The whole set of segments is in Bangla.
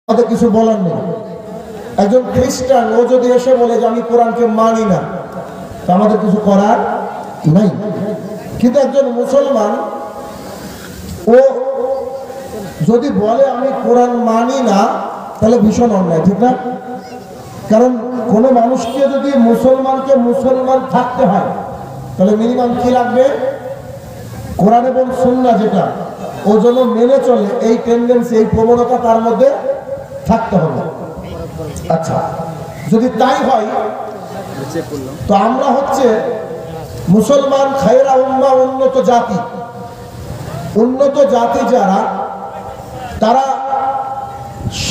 আমাদের কিছু বলার নেই। একজন খ্রিস্টান ও যদি এসে বলে যে আমি কোরআনকে মানি না, তো আমাদের কিছু করার নাই। কিন্তু একজন মুসলমান ও যদি বলে আমি কোরআন মানি না, তাহলে ভীষণ অন্যায়, ঠিক না? কারণ কোনো মানুষকে যদি মুসলমানকে মুসলমান থাকতে হয়, তাহলে মিনিমাম কি লাগবে? কোরআন এবং সুন্নাহ যেটা ও যেন মেনে চলে, এই টেন্ডেন্সি, এই প্রবণতা তার মধ্যে থাকতে হবে। আচ্ছা, যদি তাই হয় তো আমরা হচ্ছে মুসলমান খায়রা উম্মাহ, উন্নত জাতি। উন্নত জাতি যারা, তারা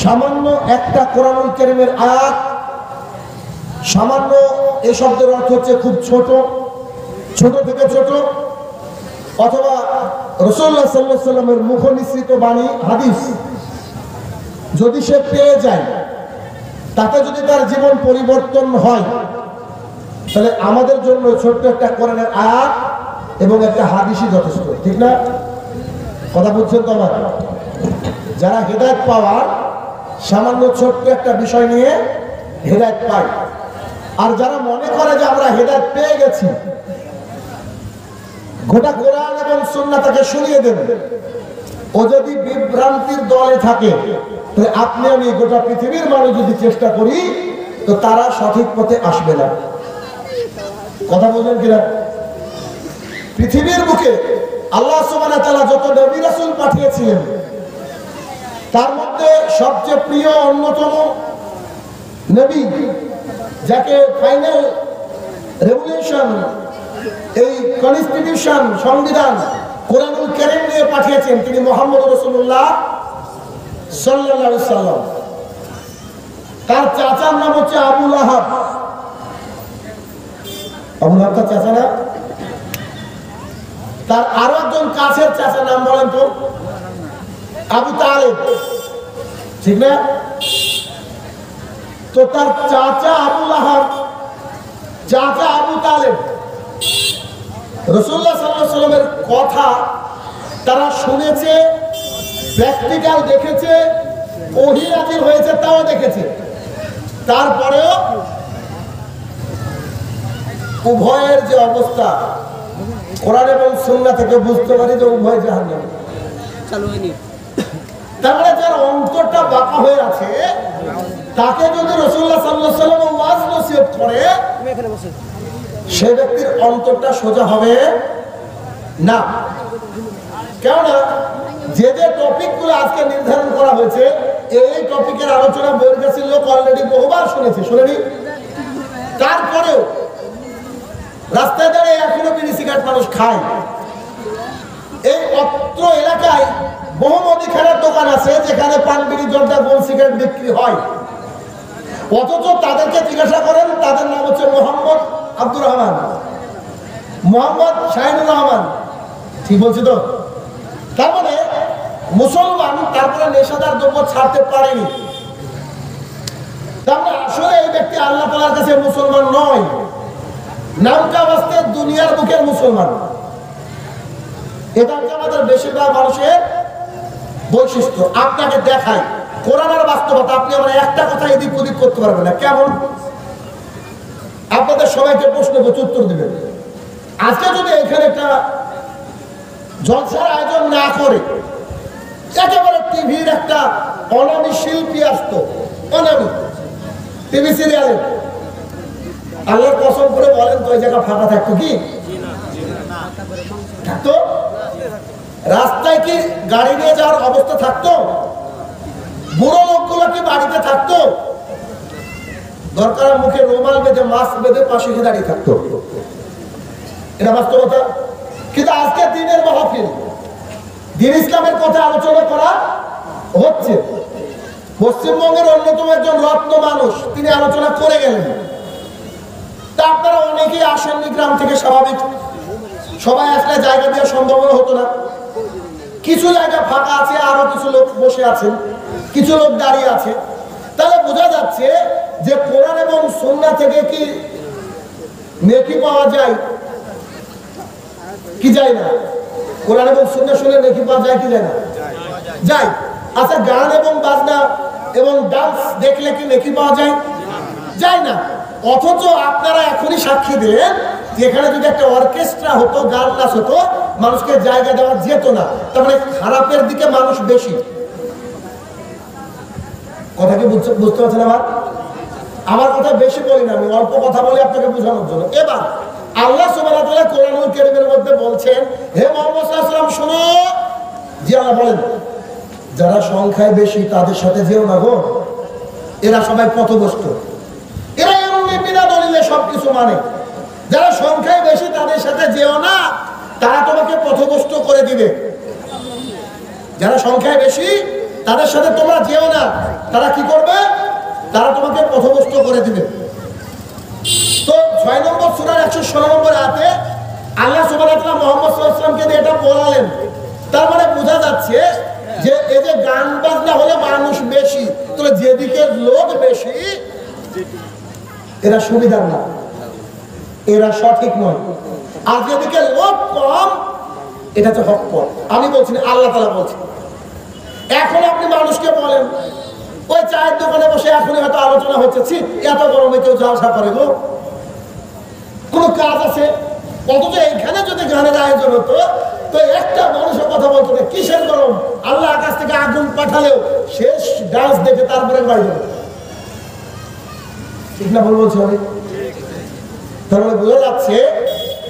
সামান্য একটা কোরআনুল কারীমের আয়াত, সামান্য এই শব্দের অর্থ হচ্ছে খুব ছোট, ছোট থেকে ছোট, অথবা রাসূলুল্লাহ সাল্লাল্লাহু আলাইহি ওয়াসাল্লামের মুখ নিঃসৃত বাণী, হাদিস যদি সে পেয়ে যায়, তাতে যদি তার জীবন পরিবর্তন হয়, তাহলে আমাদের জন্য ছোট্ট একটা কোরআনের আয়াত এবং একটা হাদিসই যথেষ্ট, ঠিক না? কথা বুঝছেন তো আমার? যারা হেদায়েত পাওয়ার, সামান্য ছোট্ট একটা বিষয় নিয়ে হেদায়েত পায়। আর যারা মনে করে যে আমরা হেদায়েত পেয়ে গেছি, গোটা কোরআন এবং সুন্নাহ তাকে শুনিয়ে দেবে। ও যদি বিভ্রান্তির দলে থাকে, তাহলে আপনি আমি গোটা পৃথিবীর মানুষ যদি চেষ্টা করি, তো তারা সঠিক পথে আসবে না। কথা বলবেন কিনা? পৃথিবীর বুকে আল্লাহ সুবহানাহু ওয়া তাআলা যত নবী রাসূল পাঠিয়েছিলেন, তার মধ্যে সবচেয়ে প্রিয় অন্যতম নবী, যাকে ফাইনাল রেভলিউশন, এই কনস্টিটিউশন, সংবিধান, কোরআনুল কারীম নিয়ে পাঠিয়েছেন, তিনি মুহাম্মদ রাসূলুল্লাহ সাল্লাল্লাহু আলাইহি ওয়াসাল্লাম। তার চাচার নাম হচ্ছে আবু লাহাব। আবু লাহাব তার চাচা না? তার আরো একজন কাছের চাচার নাম বলেন তো? আবু তালেব, ঠিক না? তো তার চাচা আবু লাহাব, চাচা আবু তালেব রাসূলুল্লাহ সাল্লাল্লাহু আলাইহি ওয়াসাল্লামের কথা তারা শুনেছে, প্র্যাকটিক্যাল দেখেছে, ওহী নাযিল হয়েছে তাও দেখেছে। তারপরেও উভয়ের যে অবস্থা, কোরআন এবং সুন্নাহ থেকে বুঝতে পারি যে উভয় জাহান্নামী। তারপরে যার অন্তরটা বাঁকা হয়ে আছে, তাকে যদি রাসূলুল্লাহ সাল্লাল্লাহু আলাইহি ওয়াসাল্লাম ওয়াজ নসিহত করে, সে ব্যক্তির অন্তরটা সোজা হবে না। কেননা যে যে টপিকগুলো আজকে নির্ধারণ করা হয়েছে, এই টপিকের আলোচনা বইয়ের কাছে লোক অলরেডি বহুবার শুনেছে, শুনেনি? তারপরেও রাস্তায় দাঁড়িয়ে এখনো বিড়ি সিগারেট মানুষ খায়। এই অত্র এলাকায় বহু মুদিখানার দোকান আছে যেখানে পান, বিড়ি, জর্দা, গোল সিগারেট বিক্রি হয়। অথচ তাদেরকে জিজ্ঞাসা করেন, তাদের নাম হচ্ছে মোহাম্মদ আব্দুর রহমান, মোহাম্মদ শাহিনুর রহমান, ঠিক বলছি তো? তার মানে মুসলমান, তারপরে নেশাদার দ্রব্য ছাড়তে পারেনি। তার মানে আসলে এই ব্যক্তি আল্লাহ তাআলার কাছে মুসলমান নয়, নামকা বাস্তে দুনিয়ার বুকের মুসলমান। এটা হচ্ছে আমাদের বেশিরভাগ মানুষের বৈশিষ্ট্য। আপনাকে দেখাই কোরআনের বাস্তবতা, আপনি আমার একটা কথা এদিক ওদিক করতে পারবেন না। কেমন? আপনাদের সবাইকে প্রশ্ন করতে উত্তর দেবেন। আজকে যদি এখানে একটা জলসার আয়োজন না করে, একেবারে টিভির একটা অনামী শিল্পী আসতো, অনামী টিভি সিরিয়ালে, আল্লাহর কসম করে বলেন তো, এই জায়গা ফাঁকা থাকতো কি? থাকতো? রাস্তায় কি গাড়ি নিয়ে যাওয়ার অবস্থা থাকতো? বুড়ো লোকগুলো কি বাড়িতে থাকতো? দরকার মুখে রুমাল বেঁধে, মাস্ক বেঁধে পাশে গিয়ে দাঁড়িয়ে থাকতো। এটা বাস্তবতা। কিন্তু আজকে দিনের মাহফিল, দ্বীন ইসলামের কথা আলোচনা করা হচ্ছে। পশ্চিমবঙ্গের অন্যতম একজন রত্ন মানুষ, তিনি আলোচনা করে গেলেন। তা আপনারা অনেকেই আসেননি গ্রাম থেকে, স্বাভাবিক, সবাই আসলে জায়গা দেওয়া সম্ভব হতো না। কিছু জায়গা ফাঁকা আছে, আরো কিছু লোক বসে আছেন, কিছু লোক দাঁড়িয়ে আছে। তাহলে বোঝা যাচ্ছে যে কোরআন এবং সুন্নাহ থেকে কি নেকি পাওয়া যায় কি যায় না? কোরআন এবং সুন্নাহ শুনে নেকি পাওয়া যায় কি যায় না? যায়। আচ্ছা, গান এবং বাজনা এবং ডান্স দেখলে কি নেকি পাওয়া যায়? যায় না। অথচ আপনারা এখনই সাক্ষী দেন এখানে যদি একটা অর্কেস্ট্রা হতো, গান নাচ হতো, মানুষকে জায়গা দেওয়া যেত না। তার মানে খারাপের দিকে মানুষ বেশি। কথা কি বুঝতে পারছেন? আমার কথা বেশি বলি না, আমি অল্প কথা বলি আপনাকে বোঝানোর জন্য। এবার আল্লাহ সুবহানাহু ওয়া তাআলা কোরআনুল কারীমের মধ্যে বলছেন, হে মুহাম্মদ সাল্লাল্লাহু আলাইহি ওয়াসাল্লাম শোনো। জি আল্লাহ বলেন, যারা সংখ্যায় বেশি তাদের সাথে যেও না গো, এরা সবাই পথভ্রষ্ট, এরা এমনি বিনা দলিলে সবকিছু মানে। যারা সংখ্যায় বেশি তাদের সাথে যেও না, তারা তোমাকে পথভ্রষ্ট করে দিবে। যারা সংখ্যায় বেশি তাদের সাথে তোমরা যেও না, তারা কি করবে? তারা তোমাকে পথভ্রষ্ট করে দিবে। তো 6 নম্বর সূরার 116 নম্বর আয়াতে আল্লাহ সুবহানাহু ওয়া তাআলা মুহাম্মদ সাল্লাল্লাহু আলাইহি ওয়াসাল্লামকে দিয়ে এটা বলালেন। তার মানে বোঝা যাচ্ছে যে এই যে গান বাজনা হলে মানুষ বেশি, তাহলে যেদিকে লোক বেশি এরা সুবিধার না, এরা সঠিক নয়। আর যেদিকে লোক কম এটা তো হক পথ। আমি বলছি না, আল্লাহ তাআলা বলছেন। এখন আপনি মানুষকে বলেন ওই চায়ের দোকানে বসে এখনই হয়তো আলোচনা হচ্ছে, এত গরমে কেউ যাওয়া করে গো, কোন কাজ আছে? অথচ এইখানে যদি গানের আয়োজন হতো তো একটা মানুষের কথা বলতো না, কিসের গরম, আল্লাহ আকাশ থেকে আগুন পাঠালেও শেষ ডান্স দেখে তারপরে বাড়ি যাবে। ঠিক না বলছি আমি? তাহলে বোঝা যাচ্ছে